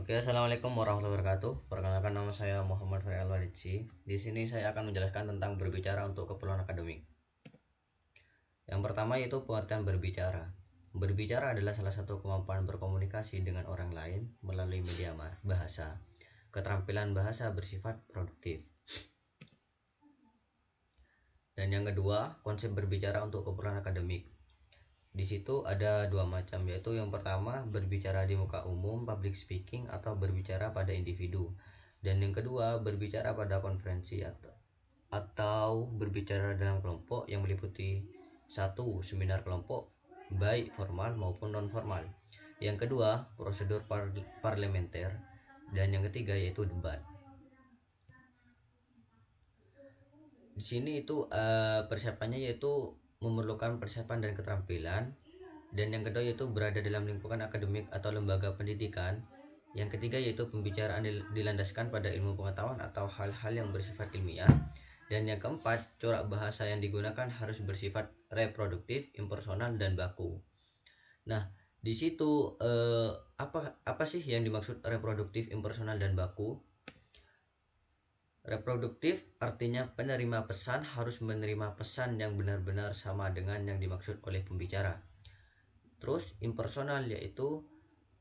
Oke, assalamualaikum warahmatullahi wabarakatuh. Perkenalkan, nama saya Muhammad Ferry Alwarici. Di sini saya akan menjelaskan tentang berbicara untuk keperluan akademik. Yang pertama yaitu pengertian berbicara. Berbicara adalah salah satu kemampuan berkomunikasi dengan orang lain melalui media bahasa. Keterampilan bahasa bersifat produktif. Dan yang kedua, konsep berbicara untuk keperluan akademik. Di situ ada dua macam, yaitu yang pertama berbicara di muka umum, public speaking, atau berbicara pada individu. Dan yang kedua berbicara pada konferensi atau berbicara dalam kelompok yang meliputi satu seminar kelompok baik formal maupun non formal. Yang kedua prosedur parlementer, dan yang ketiga yaitu debat. Di sini itu persiapannya yaitu memerlukan persiapan dan keterampilan. Dan yang kedua yaitu berada dalam lingkungan akademik atau lembaga pendidikan. Yang ketiga yaitu pembicaraan dilandaskan pada ilmu pengetahuan atau hal-hal yang bersifat ilmiah. Dan yang keempat, corak bahasa yang digunakan harus bersifat reproduktif, impersonal, dan baku. Nah, di situ apa sih yang dimaksud reproduktif, impersonal, dan baku? Reproduktif artinya penerima pesan harus menerima pesan yang benar-benar sama dengan yang dimaksud oleh pembicara. Terus impersonal yaitu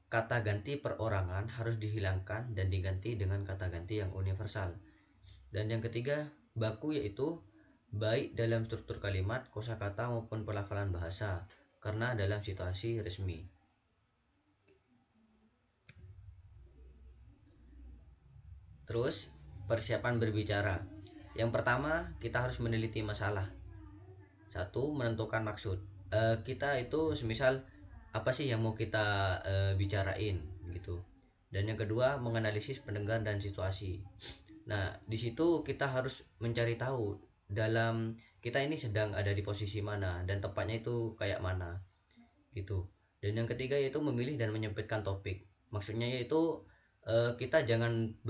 kata ganti perorangan harus dihilangkan dan diganti dengan kata ganti yang universal. Dan yang ketiga, baku yaitu baik dalam struktur kalimat, kosakata maupun pelafalan bahasa karena dalam situasi resmi. Terus persiapan berbicara. Yang pertama, kita harus meneliti masalah. Satu, menentukan maksud. Kita itu semisal apa sih yang mau kita bicarain gitu. Dan yang kedua, menganalisis pendengar dan situasi. Nah, di situ kita harus mencari tahu dalam kita ini sedang ada di posisi mana dan tepatnya itu kayak mana gitu. Dan yang ketiga yaitu memilih dan menyempitkan topik. Maksudnya yaitu kita jangan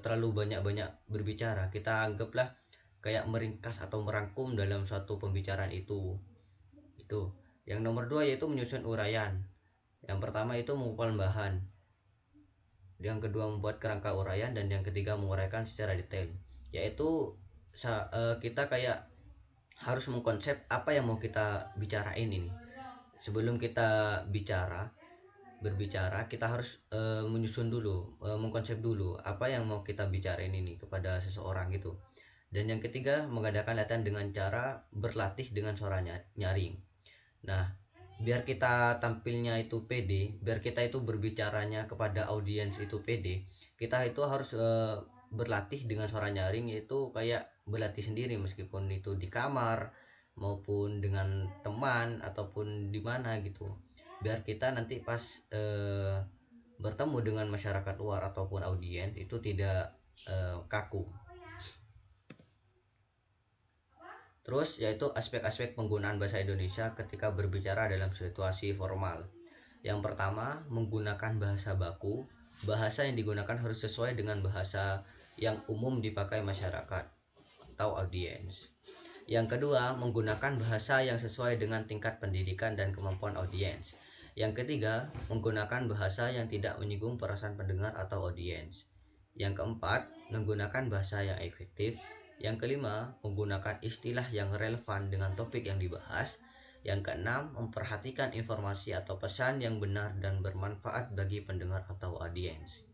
terlalu banyak berbicara. Kita anggaplah kayak meringkas atau merangkum dalam suatu pembicaraan itu. Yang nomor dua yaitu menyusun uraian. Yang pertama itu mengumpulkan bahan, yang kedua membuat kerangka uraian, dan yang ketiga menguraikan secara detail. Yaitu kita kayak harus mengkonsep apa yang mau kita bicarain ini. Sebelum kita berbicara kita harus menyusun dulu, mengkonsep dulu apa yang mau kita bicarain ini kepada seseorang gitu. Dan yang ketiga, mengadakan latihan dengan cara berlatih dengan suara nyaring. Nah, biar kita tampilnya itu pede, biar kita itu berbicaranya kepada audiens itu pede, kita itu harus berlatih dengan suara nyaring, yaitu kayak berlatih sendiri meskipun itu di kamar maupun dengan teman ataupun di mana gitu. Biar kita nanti pas bertemu dengan masyarakat luar ataupun audiens itu tidak kaku. Terus yaitu aspek-aspek penggunaan bahasa Indonesia ketika berbicara dalam situasi formal. Yang pertama, menggunakan bahasa baku. Bahasa yang digunakan harus sesuai dengan bahasa yang umum dipakai masyarakat atau audiens. Yang kedua, menggunakan bahasa yang sesuai dengan tingkat pendidikan dan kemampuan audiens. Yang ketiga, menggunakan bahasa yang tidak menyinggung perasaan pendengar atau audiens. Yang keempat, menggunakan bahasa yang efektif. Yang kelima, menggunakan istilah yang relevan dengan topik yang dibahas. Yang keenam, memperhatikan informasi atau pesan yang benar dan bermanfaat bagi pendengar atau audiens.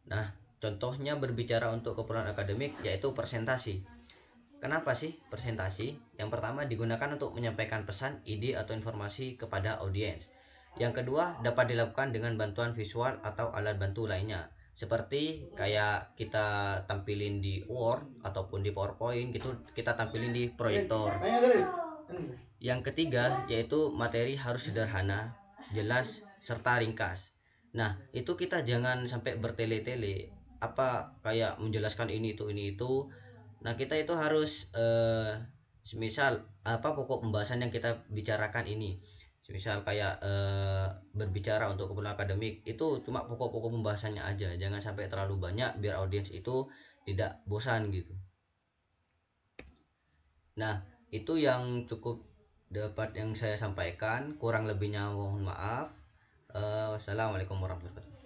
Nah, contohnya berbicara untuk keperluan akademik yaitu presentasi. Kenapa sih presentasi? Yang pertama, digunakan untuk menyampaikan pesan, ide, atau informasi kepada audiens. Yang kedua, dapat dilakukan dengan bantuan visual atau alat bantu lainnya, seperti kayak kita tampilin di Word ataupun di PowerPoint gitu, kita tampilin di proyektor. Yang ketiga yaitu materi harus sederhana, jelas, serta ringkas. Nah, itu kita jangan sampai bertele-tele apa kayak menjelaskan ini itu. Nah, kita itu harus semisal apa pokok pembahasan yang kita bicarakan ini. Misal kayak berbicara untuk keperluan akademik itu cuma pokok-pokok pembahasannya aja, jangan sampai terlalu banyak biar audiens itu tidak bosan gitu. Nah, itu yang cukup dapat yang saya sampaikan, kurang lebihnya mohon maaf. Wassalamualaikum warahmatullahi wabarakatuh.